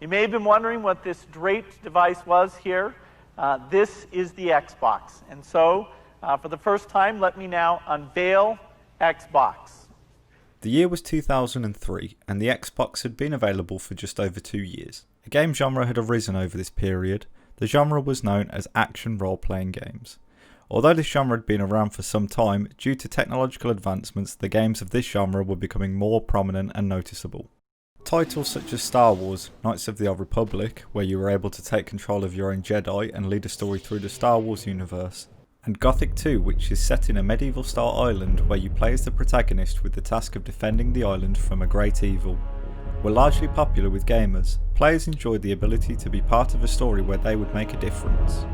You may have been wondering what this draped device was here. This is the Xbox. And so, for the first time, let me now unveil Xbox. The year was 2003, and the Xbox had been available for just over 2 years. A game genre had arisen over this period. The genre was known as action role-playing games. Although this genre had been around for some time, due to technological advancements, the games of this genre were becoming more prominent and noticeable. Titles such as Star Wars, Knights of the Old Republic, where you were able to take control of your own Jedi and lead a story through the Star Wars universe, and Gothic 2, which is set in a medieval-style island where you play as the protagonist with the task of defending the island from a great evil, were largely popular with gamers. Players enjoyed the ability to be part of a story where they would make a difference.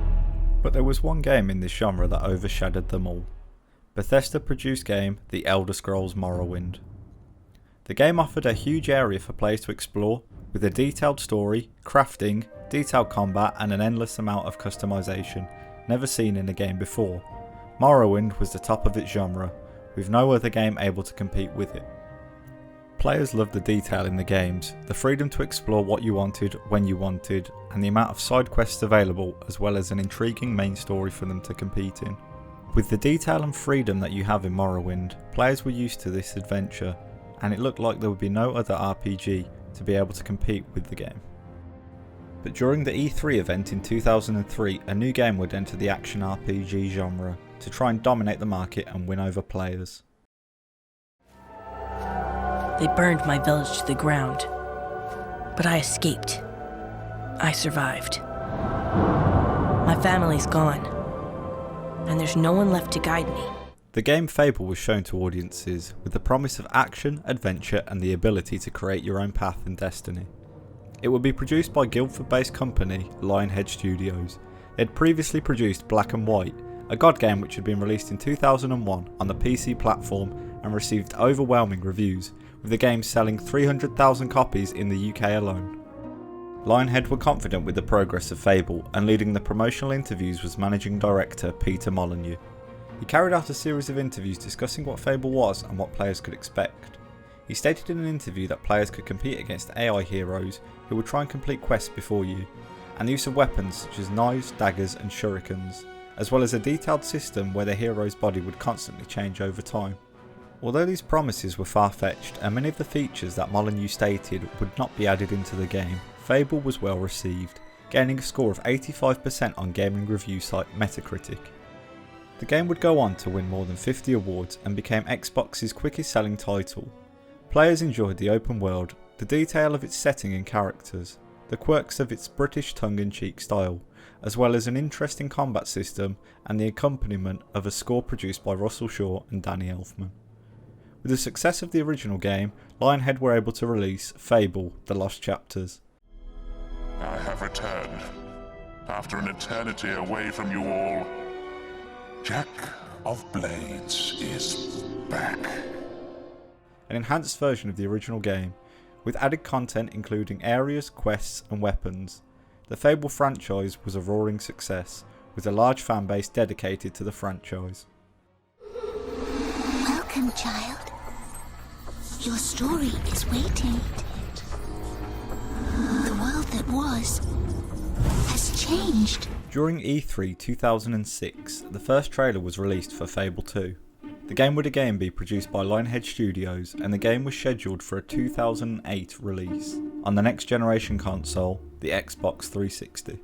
But there was one game in this genre that overshadowed them all. Bethesda-produced game The Elder Scrolls Morrowind. The game offered a huge area for players to explore, with a detailed story, crafting, detailed combat and an endless amount of customization, never seen in a game before. Morrowind was the top of its genre, with no other game able to compete with it. Players loved the detail in the games, the freedom to explore what you wanted, when you wanted, and the amount of side quests available, as well as an intriguing main story for them to compete in. With the detail and freedom that you have in Morrowind, players were used to this adventure, and it looked like there would be no other RPG to be able to compete with the game. But during the E3 event in 2003, a new game would enter the action RPG genre to try and dominate the market and win over players. They burned my village to the ground, but I escaped. I survived. My family's gone, and there's no one left to guide me. The game Fable was shown to audiences with the promise of action, adventure and the ability to create your own path and destiny. It would be produced by Guildford-based company Lionhead Studios. They had previously produced Black and White, a god game which had been released in 2001 on the PC platform and received overwhelming reviews, with the game selling 300,000 copies in the UK alone. Lionhead were confident with the progress of Fable, and leading the promotional interviews was managing director Peter Molyneux. He carried out a series of interviews discussing what Fable was and what players could expect. He stated in an interview that players could compete against AI heroes who would try and complete quests before you, and the use of weapons such as knives, daggers and shurikens, as well as a detailed system where the hero's body would constantly change over time. Although these promises were far-fetched and many of the features that Molyneux stated would not be added into the game, Fable was well received, gaining a score of 85% on gaming review site Metacritic. The game would go on to win more than 50 awards and became Xbox's quickest selling title. Players enjoyed the open world, the detail of its setting and characters, the quirks of its British tongue-in-cheek style, as well as an interesting combat system and the accompaniment of a score produced by Russell Shaw and Danny Elfman. With the success of the original game, Lionhead were able to release Fable: The Lost Chapters. I have returned, after an eternity away from you all. Jack of Blades is back. An enhanced version of the original game, with added content including areas, quests and weapons. The Fable franchise was a roaring success, with a large fan base dedicated to the franchise. Welcome, child. Your story is waiting. The world that was has changed. During E3 2006, the first trailer was released for Fable 2. The game would again be produced by Lionhead Studios, and the game was scheduled for a 2008 release on the next generation console, the Xbox 360.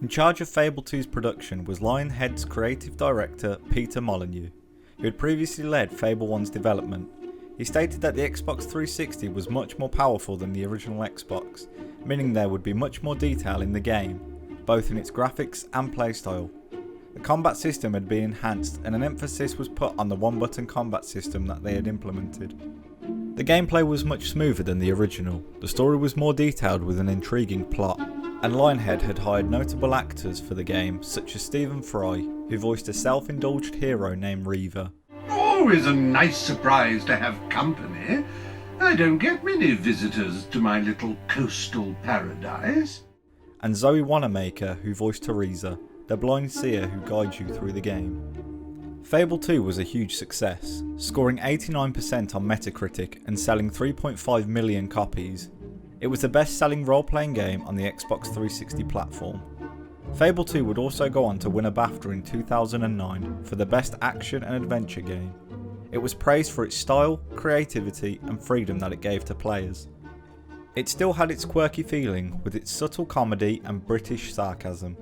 In charge of Fable 2's production was Lionhead's creative director Peter Molyneux, who had previously led Fable 1's development. He stated that the Xbox 360 was much more powerful than the original Xbox, meaning there would be much more detail in the game, both in its graphics and playstyle. The combat system had been enhanced and an emphasis was put on the one-button combat system that they had implemented. The gameplay was much smoother than the original, the story was more detailed with an intriguing plot, and Lionhead had hired notable actors for the game such as Stephen Fry, who voiced a self-indulged hero named Reaver. Always a nice surprise to have company. I don't get many visitors to my little coastal paradise. And Zoe Wanamaker, who voiced Teresa, the blind seer who guides you through the game. Fable 2 was a huge success, scoring 89% on Metacritic and selling 3.5 million copies. It was the best-selling role-playing game on the Xbox 360 platform. Fable 2 would also go on to win a BAFTA in 2009 for the best action and adventure game. It was praised for its style, creativity and freedom that it gave to players. It still had its quirky feeling with its subtle comedy and British sarcasm.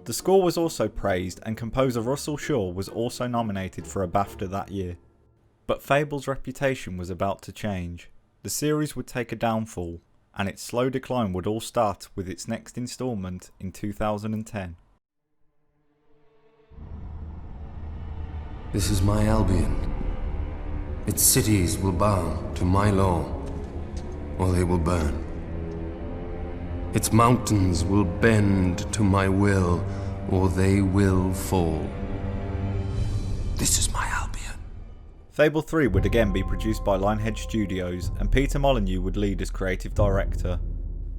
The score was also praised, and composer Russell Shaw was also nominated for a BAFTA that year. But Fable's reputation was about to change. The series would take a downfall, and its slow decline would all start with its next instalment in 2010. This is my Albion. Its cities will bow to my law, or they will burn. Its mountains will bend to my will, or they will fall. This is my Albion. Fable 3 would again be produced by Lionhead Studios, and Peter Molyneux would lead as creative director.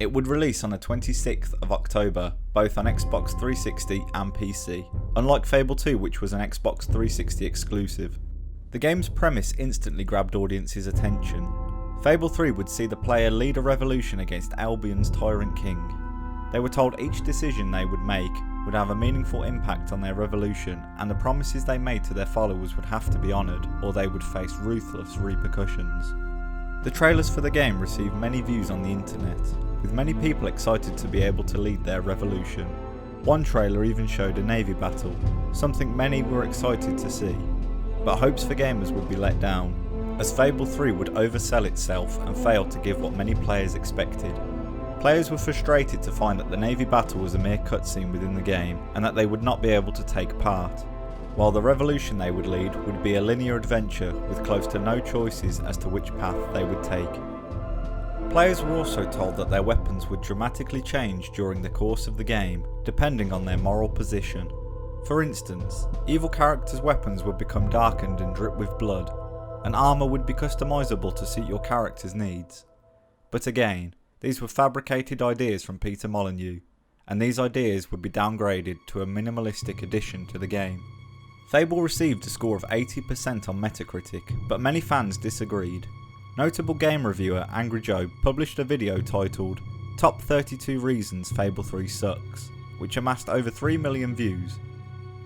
It would release on the 26th of October, both on Xbox 360 and PC, unlike Fable 2, which was an Xbox 360 exclusive. The game's premise instantly grabbed audiences' attention. Fable 3 would see the player lead a revolution against Albion's tyrant king. They were told each decision they would make would have a meaningful impact on their revolution, and the promises they made to their followers would have to be honoured, or they would face ruthless repercussions. The trailers for the game received many views on the internet, with many people excited to be able to lead their revolution. One trailer even showed a navy battle, something many were excited to see. But hopes for gamers would be let down, as Fable 3 would oversell itself and fail to give what many players expected. Players were frustrated to find that the navy battle was a mere cutscene within the game, and that they would not be able to take part, while the revolution they would lead would be a linear adventure with close to no choices as to which path they would take. Players were also told that their weapons would dramatically change during the course of the game, depending on their moral position. For instance, evil characters' weapons would become darkened and drip with blood, and armour would be customisable to suit your character's needs. But again, these were fabricated ideas from Peter Molyneux, and these ideas would be downgraded to a minimalistic addition to the game. Fable received a score of 80% on Metacritic, but many fans disagreed. Notable game reviewer Angry Joe published a video titled Top 32 Reasons Fable 3 Sucks, which amassed over 3 million views.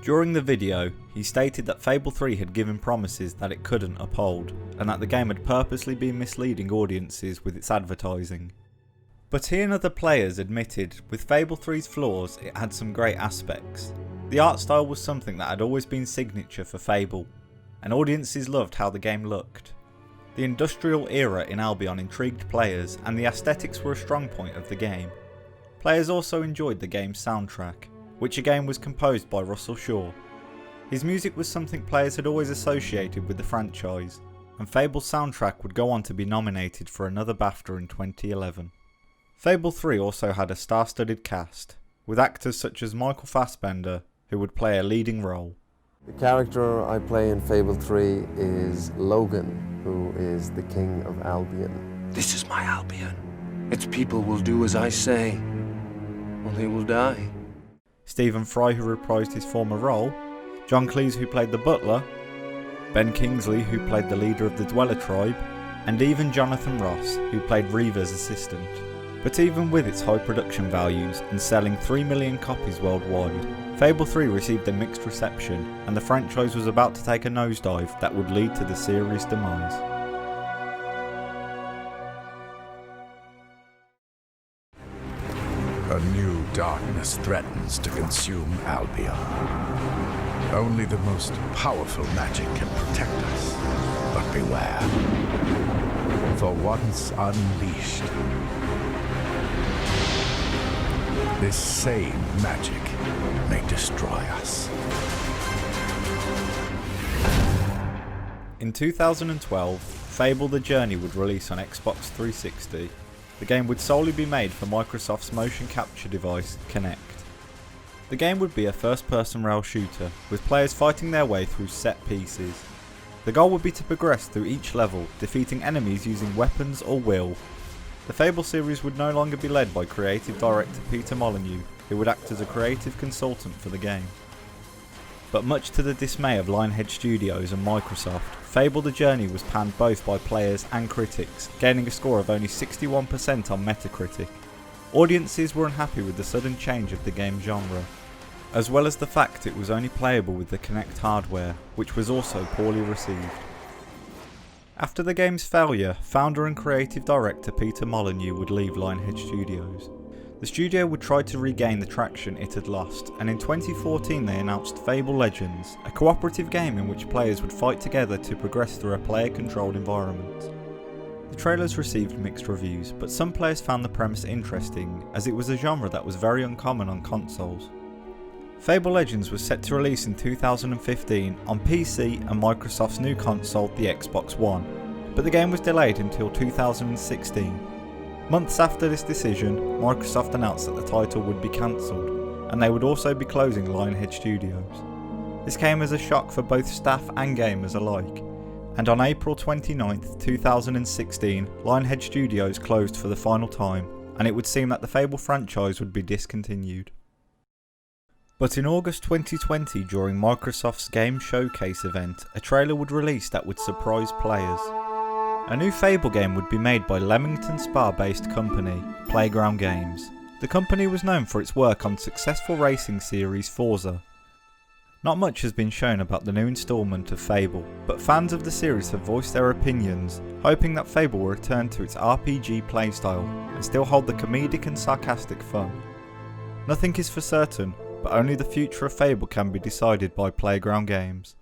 During the video, he stated that Fable 3 had given promises that it couldn't uphold, and that the game had purposely been misleading audiences with its advertising. But he and other players admitted with Fable 3's flaws it had some great aspects. The art style was something that had always been signature for Fable, and audiences loved how the game looked. The industrial era in Albion intrigued players, and the aesthetics were a strong point of the game. Players also enjoyed the game's soundtrack, which again was composed by Russell Shaw. His music was something players had always associated with the franchise, and Fable's soundtrack would go on to be nominated for another BAFTA in 2011. Fable 3 also had a star-studded cast, with actors such as Michael Fassbender, who would play a leading role. The character I play in Fable 3 is Logan, who is the king of Albion. This is my Albion. Its people will do as I say, or they will die. Stephen Fry, who reprised his former role, John Cleese, who played the butler, Ben Kingsley, who played the leader of the Dweller tribe, and even Jonathan Ross, who played Reaver's assistant. But even with its high production values and selling 3 million copies worldwide, Fable 3 received a mixed reception, and the franchise was about to take a nosedive that would lead to the series' demise. A new darkness threatens to consume Albion. Only the most powerful magic can protect us. But beware. For once unleashed, this same magic may destroy us. In 2012, Fable The Journey would release on Xbox 360. The game would solely be made for Microsoft's motion capture device, Kinect. The game would be a first-person rail shooter, with players fighting their way through set pieces. The goal would be to progress through each level, defeating enemies using weapons or will. The Fable series would no longer be led by creative director Peter Molyneux, who would act as a creative consultant for the game. but much to the dismay of Lionhead Studios and Microsoft, Fable the Journey was panned both by players and critics, gaining a score of only 61% on Metacritic. Audiences were unhappy with the sudden change of the game genre, as well as the fact it was only playable with the Kinect hardware, which was also poorly received. After the game's failure, founder and creative director Peter Molyneux would leave Lionhead Studios. The studio would try to regain the traction it had lost, and in 2014 they announced Fable Legends, a cooperative game in which players would fight together to progress through a player-controlled environment. The trailers received mixed reviews, but some players found the premise interesting, as it was a genre that was very uncommon on consoles. Fable Legends was set to release in 2015 on PC and Microsoft's new console, the Xbox One, but the game was delayed until 2016. Months after this decision, Microsoft announced that the title would be cancelled, and they would also be closing Lionhead Studios. This came as a shock for both staff and gamers alike, and on April 29, 2016, Lionhead Studios closed for the final time, and it would seem that the Fable franchise would be discontinued. But in August 2020, during Microsoft's Game Showcase event, a trailer would release that would surprise players. A new Fable game would be made by Leamington Spa-based company, Playground Games. The company was known for its work on successful racing series Forza. Not much has been shown about the new installment of Fable, but fans of the series have voiced their opinions, hoping that Fable will return to its RPG playstyle and still hold the comedic and sarcastic fun. Nothing is for certain, but only the future of Fable can be decided by Playground Games.